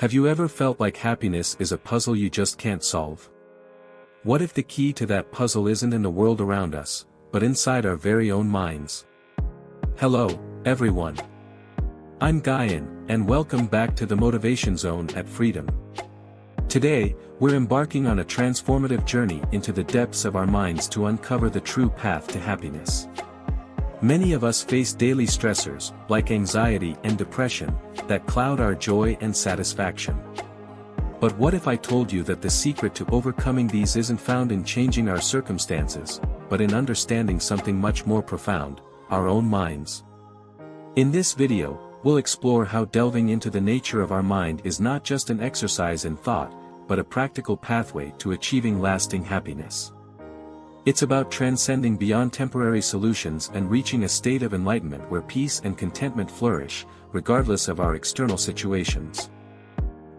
Have you ever felt like happiness is a puzzle you just can't solve? What if the key to that puzzle isn't in the world around us, but inside our very own minds? Hello, everyone. I'm Gayan, and welcome back to the Motivation Zone at Freedom. Today, we're embarking on a transformative journey into the depths of our minds to uncover the true path to happiness. Many of us face daily stressors, like anxiety and depression, that cloud our joy and satisfaction. But what if I told you that the secret to overcoming these isn't found in changing our circumstances, but in understanding something much more profound, our own minds? In this video, we'll explore how delving into the nature of our mind is not just an exercise in thought, but a practical pathway to achieving lasting happiness. It's about transcending beyond temporary solutions and reaching a state of enlightenment where peace and contentment flourish, regardless of our external situations.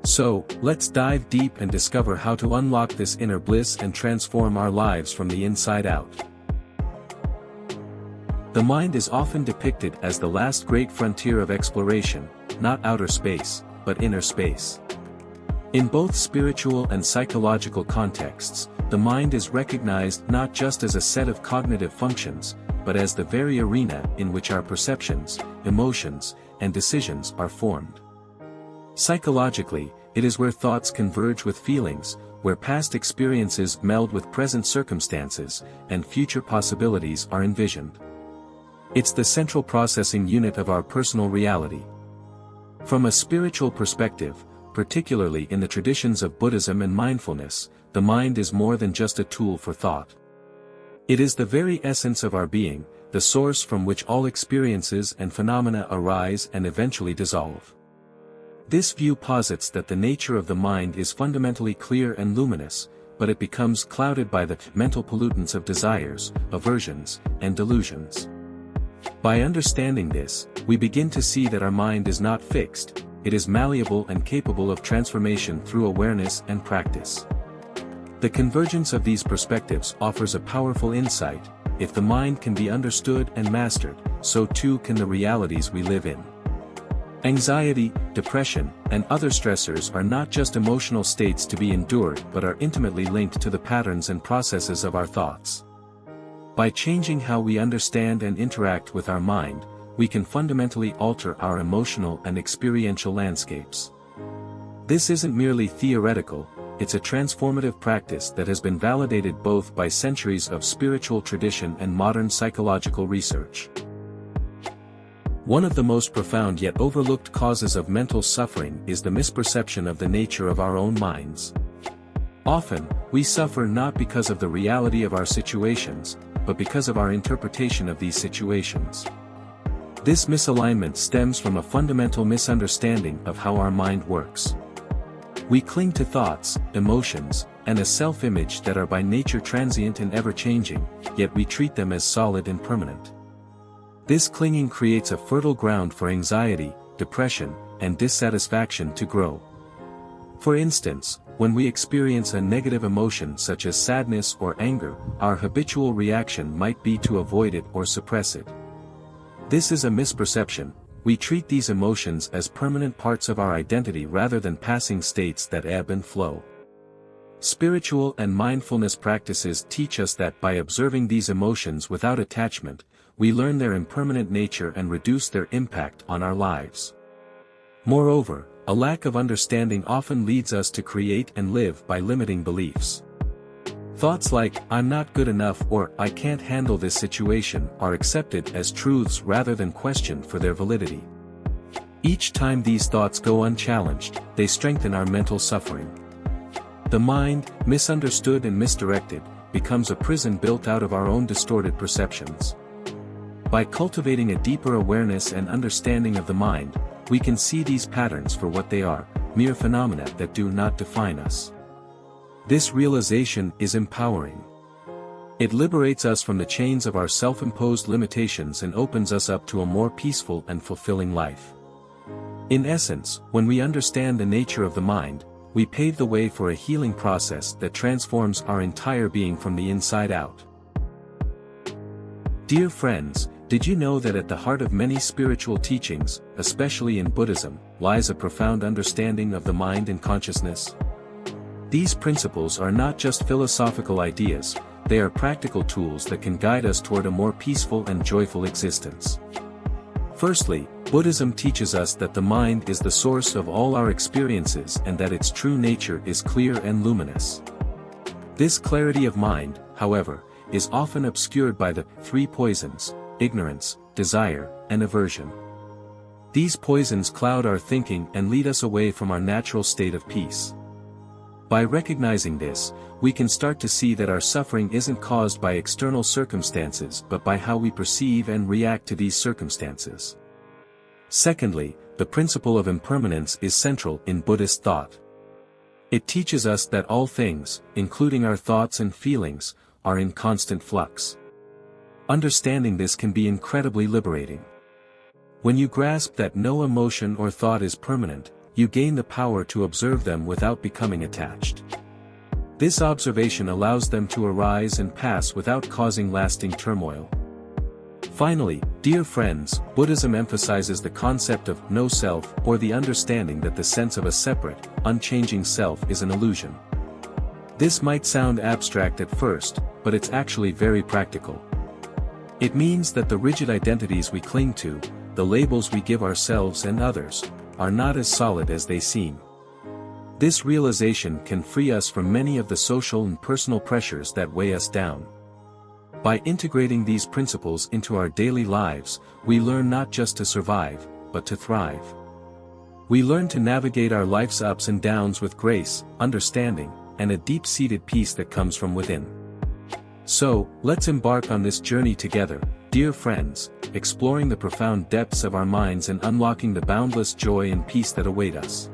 So, let's dive deep and discover how to unlock this inner bliss and transform our lives from the inside out. The mind is often depicted as the last great frontier of exploration, not outer space, but inner space. In both spiritual and psychological contexts, the mind is recognized not just as a set of cognitive functions, but as the very arena in which our perceptions, emotions, and decisions are formed. Psychologically, it is where thoughts converge with feelings, where past experiences meld with present circumstances, and future possibilities are envisioned. It's the central processing unit of our personal reality. From a spiritual perspective, particularly in the traditions of Buddhism and mindfulness, the mind is more than just a tool for thought. It is the very essence of our being, the source from which all experiences and phenomena arise and eventually dissolve. This view posits that the nature of the mind is fundamentally clear and luminous, but it becomes clouded by the mental pollutants of desires, aversions, and delusions. By understanding this, we begin to see that our mind is not fixed. It is malleable and capable of transformation through awareness and practice. The convergence of these perspectives offers a powerful insight. If the mind can be understood and mastered, so too can the realities we live in. Anxiety, depression, and other stressors are not just emotional states to be endured but are intimately linked to the patterns and processes of our thoughts. By changing how we understand and interact with our mind, we can fundamentally alter our emotional and experiential landscapes. This isn't merely theoretical, it's a transformative practice that has been validated both by centuries of spiritual tradition and modern psychological research. One of the most profound yet overlooked causes of mental suffering is the misperception of the nature of our own minds. Often, we suffer not because of the reality of our situations, but because of our interpretation of these situations. This misalignment stems from a fundamental misunderstanding of how our mind works. We cling to thoughts, emotions, and a self-image that are by nature transient and ever-changing, yet we treat them as solid and permanent. This clinging creates a fertile ground for anxiety, depression, and dissatisfaction to grow. For instance, when we experience a negative emotion such as sadness or anger, our habitual reaction might be to avoid it or suppress it. This is a misperception. We treat these emotions as permanent parts of our identity rather than passing states that ebb and flow. Spiritual and mindfulness practices teach us that by observing these emotions without attachment, we learn their impermanent nature and reduce their impact on our lives. Moreover, a lack of understanding often leads us to create and live by limiting beliefs. Thoughts like, "I'm not good enough" or "I can't handle this situation" are accepted as truths rather than questioned for their validity. Each time these thoughts go unchallenged, they strengthen our mental suffering. The mind, misunderstood and misdirected, becomes a prison built out of our own distorted perceptions. By cultivating a deeper awareness and understanding of the mind, we can see these patterns for what they are, mere phenomena that do not define us. This realization is empowering. It liberates us from the chains of our self-imposed limitations and opens us up to a more peaceful and fulfilling life. In essence, when we understand the nature of the mind, we pave the way for a healing process that transforms our entire being from the inside out. Dear friends, Did you know that at the heart of many spiritual teachings, especially in Buddhism, lies a profound understanding of the mind and consciousness? These principles are not just philosophical ideas, they are practical tools that can guide us toward a more peaceful and joyful existence. Firstly, Buddhism teaches us that the mind is the source of all our experiences and that its true nature is clear and luminous. This clarity of mind, however, is often obscured by the three poisons: ignorance, desire, and aversion. These poisons cloud our thinking and lead us away from our natural state of peace. By recognizing this, we can start to see that our suffering isn't caused by external circumstances but by how we perceive and react to these circumstances. Secondly, the principle of impermanence is central in Buddhist thought. It teaches us that all things, including our thoughts and feelings, are in constant flux. Understanding this can be incredibly liberating. When you grasp that no emotion or thought is permanent, you gain the power to observe them without becoming attached. This observation allows them to arise and pass without causing lasting turmoil. Finally, dear friends, Buddhism emphasizes the concept of no self, or the understanding that the sense of a separate, unchanging self is an illusion. This might sound abstract at first, but it's actually very practical. It means that the rigid identities we cling to, the labels we give ourselves and others, are not as solid as they seem. This realization can free us from many of the social and personal pressures that weigh us down. By integrating these principles into our daily lives, we learn not just to survive, but to thrive. We learn to navigate our life's ups and downs with grace, understanding, and a deep-seated peace that comes from within. So, let's embark on this journey together, dear friends, exploring the profound depths of our minds and unlocking the boundless joy and peace that await us.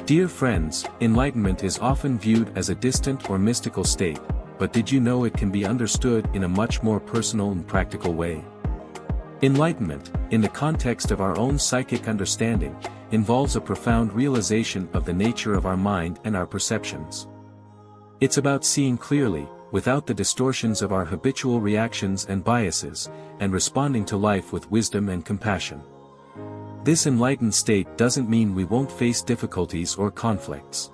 Dear friends, enlightenment is often viewed as a distant or mystical state, but did you know it can be understood in a much more personal and practical way? Enlightenment, in the context of our own psychic understanding, involves a profound realization of the nature of our mind and our perceptions. It's about seeing clearly, without the distortions of our habitual reactions and biases, and responding to life with wisdom and compassion. This enlightened state doesn't mean we won't face difficulties or conflicts.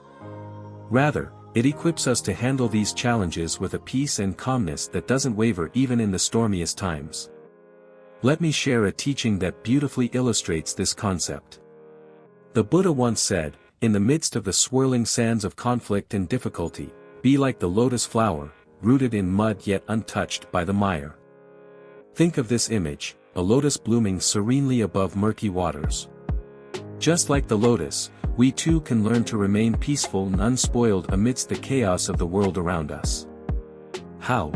Rather, it equips us to handle these challenges with a peace and calmness that doesn't waver even in the stormiest times. Let me share a teaching that beautifully illustrates this concept. The Buddha once said, "In the midst of the swirling sands of conflict and difficulty, be like the lotus flower, rooted in mud yet untouched by the mire." Think of this image, a lotus blooming serenely above murky waters. Just like the lotus, we too can learn to remain peaceful and unspoiled amidst the chaos of the world around us. How?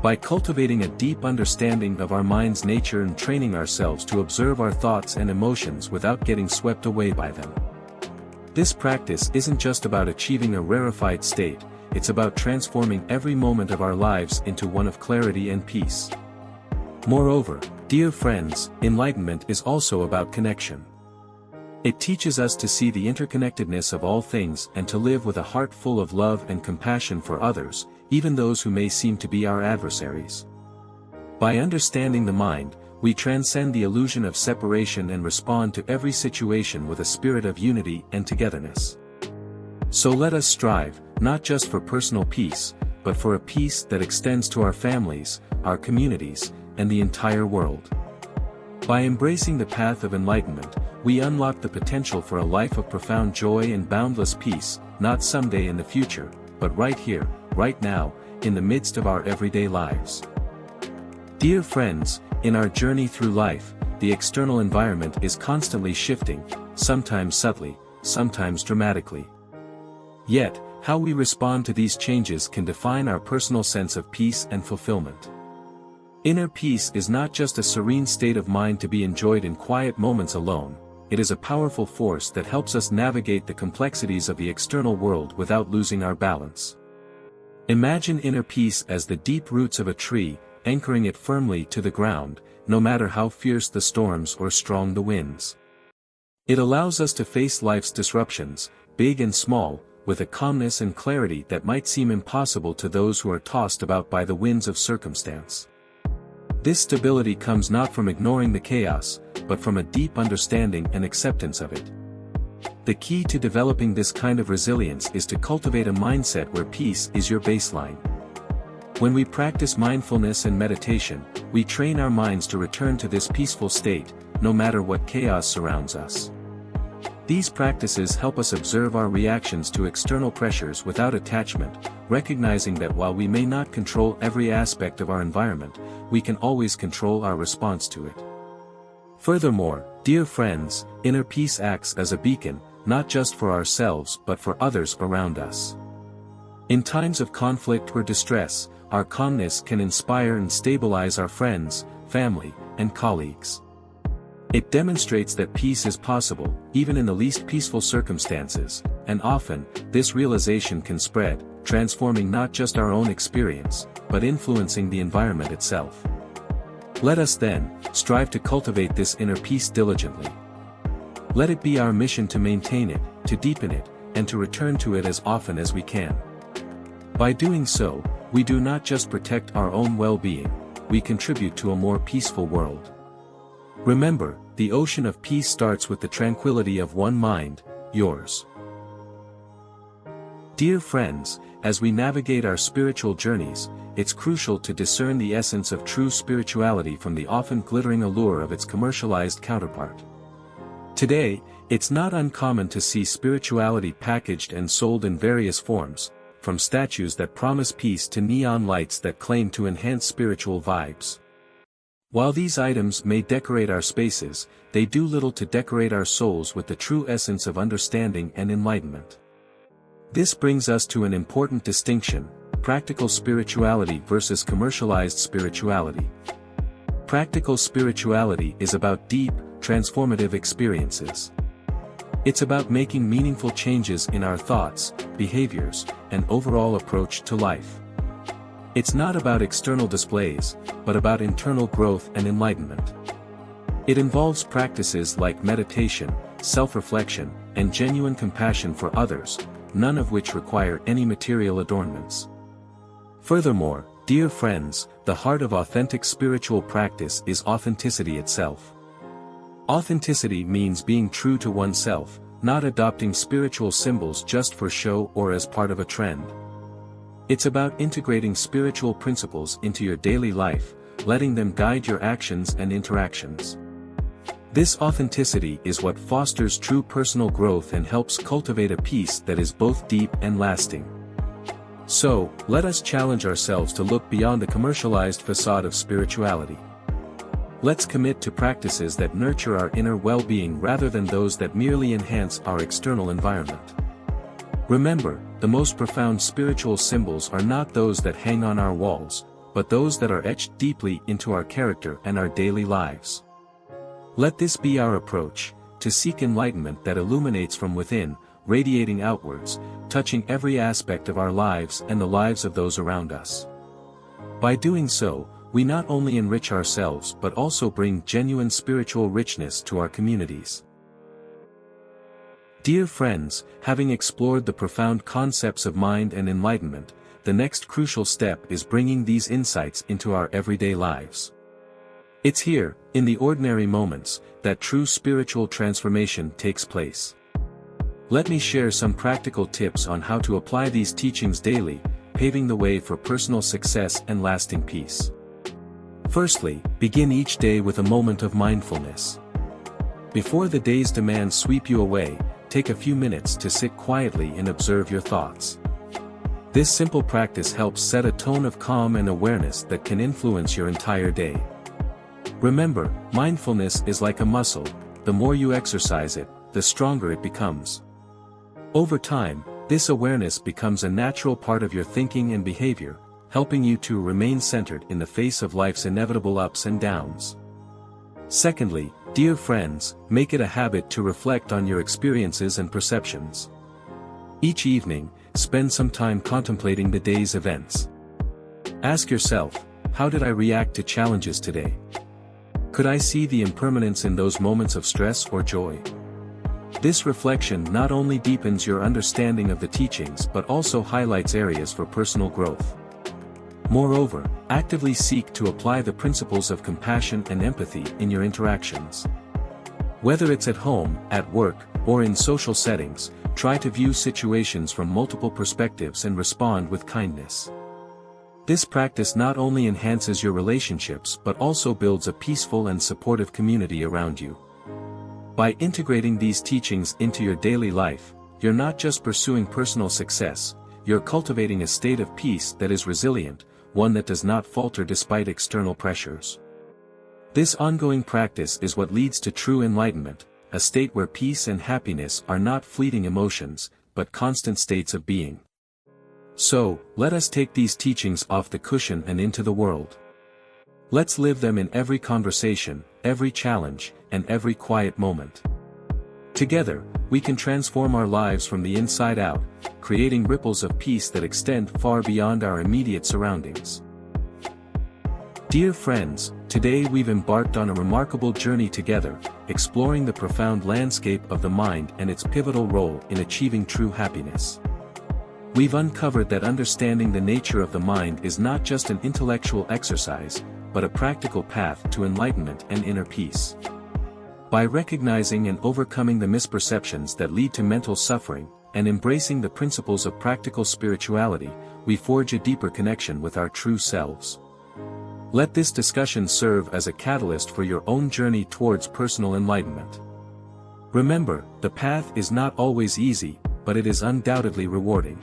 By cultivating a deep understanding of our mind's nature and training ourselves to observe our thoughts and emotions without getting swept away by them. This practice isn't just about achieving a rarefied state, it's about transforming every moment of our lives into one of clarity and peace. Moreover, dear friends, enlightenment is also about connection. It teaches us to see the interconnectedness of all things and to live with a heart full of love and compassion for others, even those who may seem to be our adversaries. By understanding the mind, we transcend the illusion of separation and respond to every situation with a spirit of unity and togetherness. So let us strive, not just for personal peace, but for a peace that extends to our families, our communities, and the entire world. By embracing the path of enlightenment, we unlock the potential for a life of profound joy and boundless peace, not someday in the future, but right here, right now, in the midst of our everyday lives. Dear friends, in our journey through life, the external environment is constantly shifting, sometimes subtly, sometimes dramatically. Yet, how we respond to these changes can define our personal sense of peace and fulfillment. Inner peace is not just a serene state of mind to be enjoyed in quiet moments alone, it is a powerful force that helps us navigate the complexities of the external world without losing our balance. Imagine inner peace as the deep roots of a tree, anchoring it firmly to the ground, no matter how fierce the storms or strong the winds. It allows us to face life's disruptions, big and small, with a calmness and clarity that might seem impossible to those who are tossed about by the winds of circumstance. This stability comes not from ignoring the chaos, but from a deep understanding and acceptance of it. The key to developing this kind of resilience is to cultivate a mindset where peace is your baseline. When we practice mindfulness and meditation, we train our minds to return to this peaceful state, no matter what chaos surrounds us. These practices help us observe our reactions to external pressures without attachment, recognizing that while we may not control every aspect of our environment, we can always control our response to it. Furthermore, dear friends, inner peace acts as a beacon, not just for ourselves but for others around us. In times of conflict or distress, our calmness can inspire and stabilize our friends, family, and colleagues. It demonstrates that peace is possible, even in the least peaceful circumstances, and often, this realization can spread, transforming not just our own experience, but influencing the environment itself. Let us then, strive to cultivate this inner peace diligently. Let it be our mission to maintain it, to deepen it, and to return to it as often as we can. By doing so, we do not just protect our own well-being, we contribute to a more peaceful world. Remember, the ocean of peace starts with the tranquility of one mind, yours. Dear friends, as we navigate our spiritual journeys, it's crucial to discern the essence of true spirituality from the often glittering allure of its commercialized counterpart. Today, it's not uncommon to see spirituality packaged and sold in various forms, from statues that promise peace to neon lights that claim to enhance spiritual vibes. While these items may decorate our spaces, they do little to decorate our souls with the true essence of understanding and enlightenment. This brings us to an important distinction: practical spirituality versus commercialized spirituality. Practical spirituality is about deep, transformative experiences. It's about making meaningful changes in our thoughts, behaviors, and overall approach to life. It's not about external displays, but about internal growth and enlightenment. It involves practices like meditation, self-reflection, and genuine compassion for others, none of which require any material adornments. Furthermore, dear friends, the heart of authentic spiritual practice is authenticity itself. Authenticity means being true to oneself, not adopting spiritual symbols just for show or as part of a trend. It's about integrating spiritual principles into your daily life, letting them guide your actions and interactions. This authenticity is what fosters true personal growth and helps cultivate a peace that is both deep and lasting. So, let us challenge ourselves to look beyond the commercialized facade of spirituality. Let's commit to practices that nurture our inner well-being rather than those that merely enhance our external environment. Remember, the most profound spiritual symbols are not those that hang on our walls, but those that are etched deeply into our character and our daily lives. Let this be our approach, to seek enlightenment that illuminates from within, radiating outwards, touching every aspect of our lives and the lives of those around us. By doing so, we not only enrich ourselves but also bring genuine spiritual richness to our communities. Dear friends, having explored the profound concepts of mind and enlightenment, the next crucial step is bringing these insights into our everyday lives. It's here, in the ordinary moments, that true spiritual transformation takes place. Let me share some practical tips on how to apply these teachings daily, paving the way for personal success and lasting peace. Firstly, begin each day with a moment of mindfulness. Before the day's demands sweep you away, take a few minutes to sit quietly and observe your thoughts. This simple practice helps set a tone of calm and awareness that can influence your entire day. Remember, mindfulness is like a muscle: the more you exercise it, the stronger it becomes. Over time, this awareness becomes a natural part of your thinking and behavior, helping you to remain centered in the face of life's inevitable ups and downs. Secondly, dear friends, make it a habit to reflect on your experiences and perceptions. Each evening, spend some time contemplating the day's events. Ask yourself, how did I react to challenges today? Could I see the impermanence in those moments of stress or joy? This reflection not only deepens your understanding of the teachings but also highlights areas for personal growth. Moreover, actively seek to apply the principles of compassion and empathy in your interactions. Whether it's at home, at work, or in social settings, try to view situations from multiple perspectives and respond with kindness. This practice not only enhances your relationships but also builds a peaceful and supportive community around you. By integrating these teachings into your daily life, you're not just pursuing personal success, you're cultivating a state of peace that is resilient, one that does not falter despite external pressures. This ongoing practice is what leads to true enlightenment, a state where peace and happiness are not fleeting emotions, but constant states of being. So, let us take these teachings off the cushion and into the world. Let's live them in every conversation, every challenge, and every quiet moment. Together, we can transform our lives from the inside out, creating ripples of peace that extend far beyond our immediate surroundings. Dear friends, today we've embarked on a remarkable journey together, exploring the profound landscape of the mind and its pivotal role in achieving true happiness. We've uncovered that understanding the nature of the mind is not just an intellectual exercise, but a practical path to enlightenment and inner peace. By recognizing and overcoming the misperceptions that lead to mental suffering, and embracing the principles of practical spirituality, we forge a deeper connection with our true selves. Let this discussion serve as a catalyst for your own journey towards personal enlightenment. Remember, the path is not always easy, but it is undoubtedly rewarding.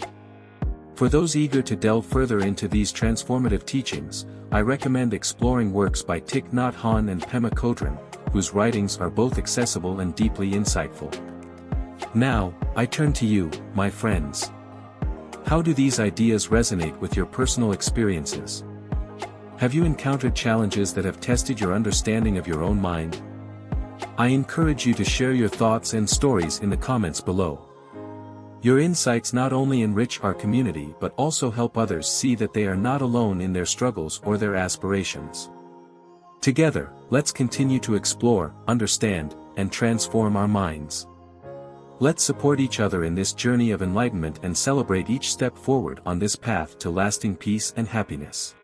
For those eager to delve further into these transformative teachings, I recommend exploring works by Thich Nhat Hanh and Pema Chodron, whose writings are both accessible and deeply insightful. Now, I turn to you, my friends. How do these ideas resonate with your personal experiences? Have you encountered challenges that have tested your understanding of your own mind? I encourage you to share your thoughts and stories in the comments below. Your insights not only enrich our community but also help others see that they are not alone in their struggles or their aspirations. Together, let's continue to explore, understand, and transform our minds. Let's support each other in this journey of enlightenment and celebrate each step forward on this path to lasting peace and happiness.